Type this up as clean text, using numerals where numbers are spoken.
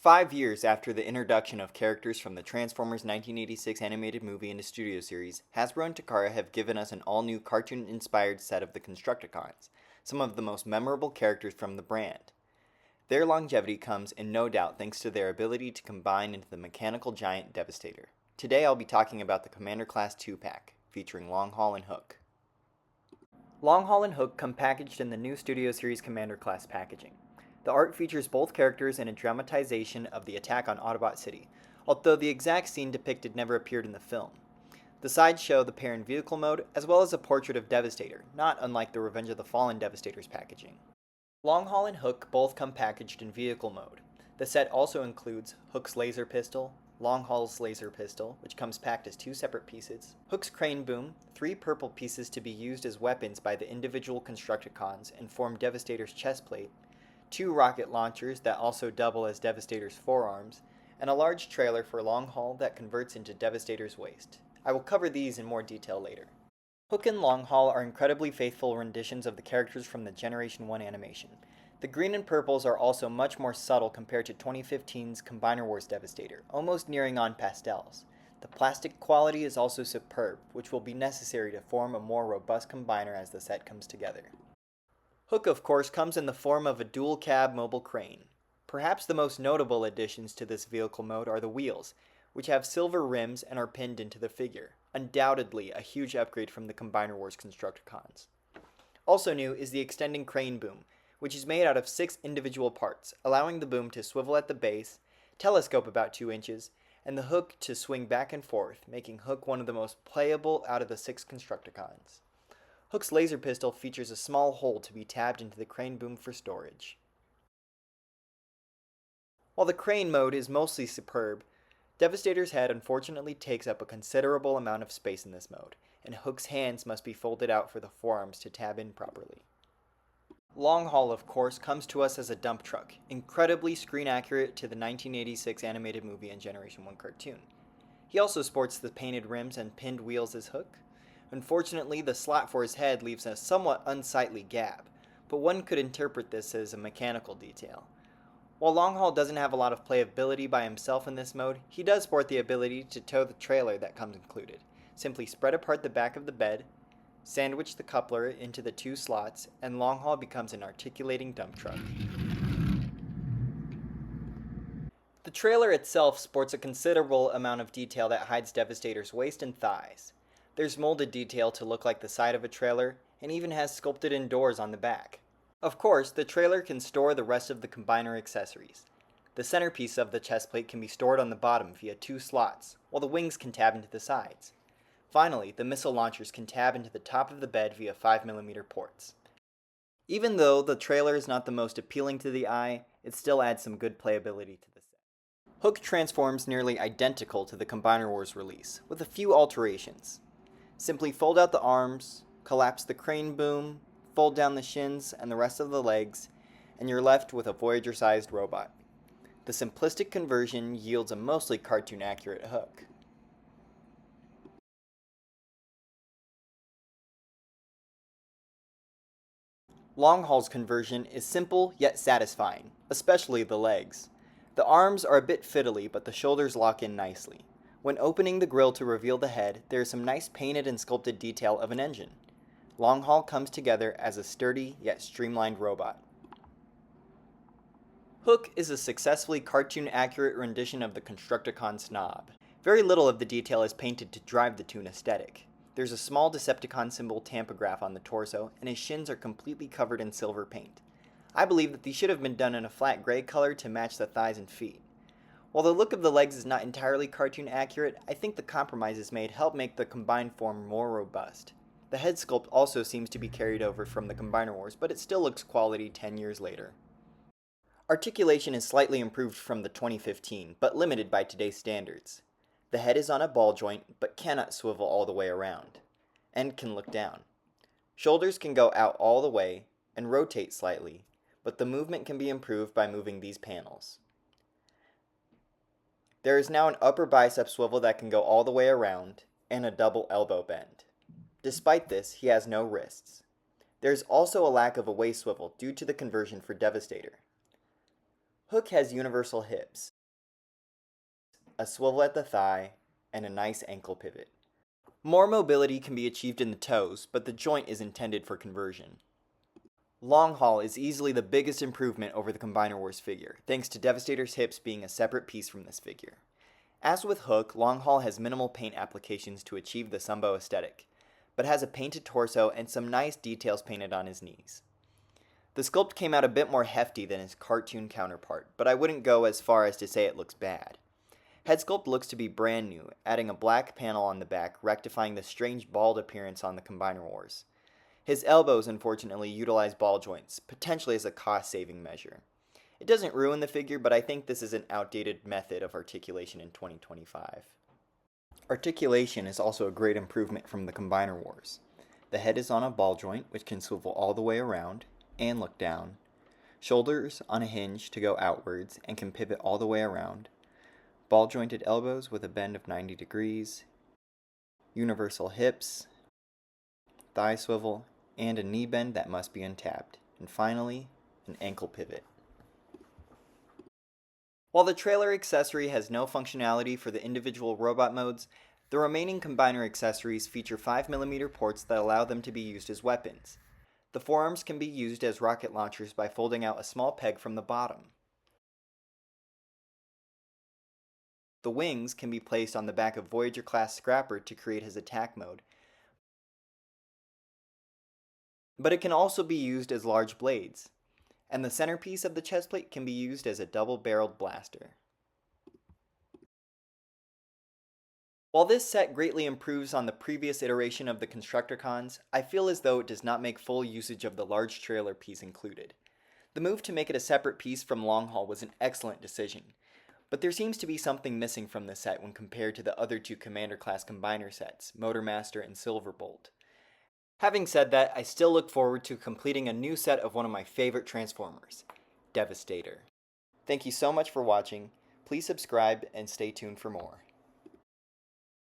5 years after the introduction of characters from the Transformers 1986 animated movie into studio series, Hasbro and Takara have given us an all-new cartoon-inspired set of the Constructicons, some of the most memorable characters from the brand. Their longevity comes in no doubt thanks to their ability to combine into the mechanical giant Devastator. Today I'll be talking about the Commander Class 2-pack, featuring Long Haul and Hook. Long Haul and Hook come packaged in the new Studio Series Commander Class packaging. The art features both characters in a dramatization of the attack on Autobot City, although the exact scene depicted never appeared in the film. The sides show the pair in vehicle mode, as well as a portrait of Devastator, not unlike the Revenge of the Fallen Devastator's packaging. Long Haul and Hook both come packaged in vehicle mode. The set also includes Hook's laser pistol, Long Haul's laser pistol, which comes packed as 2 separate pieces, Hook's crane boom, 3 purple pieces to be used as weapons by the individual Constructicons and form Devastator's chest plate, 2 rocket launchers that also double as Devastator's forearms, and a large trailer for Long Haul that converts into Devastator's waist. I will cover these in more detail later. Hook and Long Haul are incredibly faithful renditions of the characters from the Generation 1 animation. The green and purples are also much more subtle compared to 2015's Combiner Wars Devastator, almost nearing on pastels. The plastic quality is also superb, which will be necessary to form a more robust combiner as the set comes together. Hook, of course, comes in the form of a dual-cab mobile crane. Perhaps the most notable additions to this vehicle mode are the wheels, which have silver rims and are pinned into the figure, undoubtedly a huge upgrade from the Combiner Wars Constructicons. Also new is the extending crane boom, which is made out of 6 individual parts, allowing the boom to swivel at the base, telescope about 2 inches, and the hook to swing back and forth, making Hook one of the most playable out of the 6 Constructicons. Hook's laser pistol features a small hole to be tabbed into the crane boom for storage. While the crane mode is mostly superb, Devastator's head unfortunately takes up a considerable amount of space in this mode, and Hook's hands must be folded out for the forearms to tab in properly. Long Haul, of course, comes to us as a dump truck, incredibly screen accurate to the 1986 animated movie and Generation 1 cartoon. He also sports the painted rims and pinned wheels as Hook. Unfortunately, the slot for his head leaves a somewhat unsightly gap, but one could interpret this as a mechanical detail. While Long Haul doesn't have a lot of playability by himself in this mode, he does sport the ability to tow the trailer that comes included. Simply spread apart the back of the bed, sandwich the coupler into the 2 slots, and Long Haul becomes an articulating dump truck. The trailer itself sports a considerable amount of detail that hides Devastator's waist and thighs. There's molded detail to look like the side of a trailer, and even has sculpted-in doors on the back. Of course, the trailer can store the rest of the combiner accessories. The centerpiece of the chest plate can be stored on the bottom via 2 slots, while the wings can tab into the sides. Finally, the missile launchers can tab into the top of the bed via 5mm ports. Even though the trailer is not the most appealing to the eye, it still adds some good playability to the set. Hook transforms nearly identical to the Combiner Wars release, with a few alterations. Simply fold out the arms, collapse the crane boom, fold down the shins and the rest of the legs, and you're left with a Voyager-sized robot. The simplistic conversion yields a mostly cartoon-accurate Hook. Long Haul's conversion is simple yet satisfying, especially the legs. The arms are a bit fiddly, but the shoulders lock in nicely. When opening the grille to reveal the head, there is some nice painted and sculpted detail of an engine. Long Haul comes together as a sturdy yet streamlined robot. Hook is a successfully cartoon-accurate rendition of the Constructicon snob. Very little of the detail is painted to drive the toon aesthetic. There's a small Decepticon symbol tampograph on the torso, and his shins are completely covered in silver paint. I believe that these should have been done in a flat gray color to match the thighs and feet. While the look of the legs is not entirely cartoon accurate, I think the compromises made help make the combined form more robust. The head sculpt also seems to be carried over from the Combiner Wars, but it still looks quality 10 years later. Articulation is slightly improved from the 2015, but limited by today's standards. The head is on a ball joint, but cannot swivel all the way around, and can look down. Shoulders can go out all the way and rotate slightly, but the movement can be improved by moving these panels. There is now an upper bicep swivel that can go all the way around, and a double elbow bend. Despite this, he has no wrists. There is also a lack of a waist swivel due to the conversion for Devastator. Hook has universal hips, a swivel at the thigh, and a nice ankle pivot. More mobility can be achieved in the toes, but the joint is intended for conversion. Long haul is easily the biggest improvement over the Combiner Wars figure, thanks to Devastator's hips being a separate piece from this figure. As with Hook, Long Haul has minimal paint applications to achieve the Sumbo aesthetic, but has a painted torso and some nice details painted on his knees. The sculpt came out a bit more hefty than his cartoon counterpart, but I wouldn't go as far as to say it looks bad. Head sculpt looks to be brand new, adding a black panel on the back, rectifying the strange bald appearance on the Combiner Wars. His elbows, unfortunately, utilize ball joints, potentially as a cost-saving measure. It doesn't ruin the figure, but I think this is an outdated method of articulation in 2025. Articulation is also a great improvement from the Combiner Wars. The head is on a ball joint, which can swivel all the way around and look down. Shoulders on a hinge to go outwards and can pivot all the way around. Ball jointed elbows with a bend of 90 degrees. Universal hips, thigh swivel, and a knee bend that must be untapped. And finally, an ankle pivot. While the trailer accessory has no functionality for the individual robot modes, the remaining Combiner accessories feature 5mm ports that allow them to be used as weapons. The forearms can be used as rocket launchers by folding out a small peg from the bottom. The wings can be placed on the back of Voyager-class Scrapper to create his attack mode, but it can also be used as large blades, and the centerpiece of the chest plate can be used as a double-barreled blaster. While this set greatly improves on the previous iteration of the Constructicons, I feel as though it does not make full usage of the large trailer piece included. The move to make it a separate piece from Long Haul was an excellent decision, but there seems to be something missing from this set when compared to the other two Commander-class Combiner sets, Motormaster and Silverbolt. Having said that, I still look forward to completing a new set of one of my favorite Transformers, Devastator. Thank you so much for watching. Please subscribe and stay tuned for more.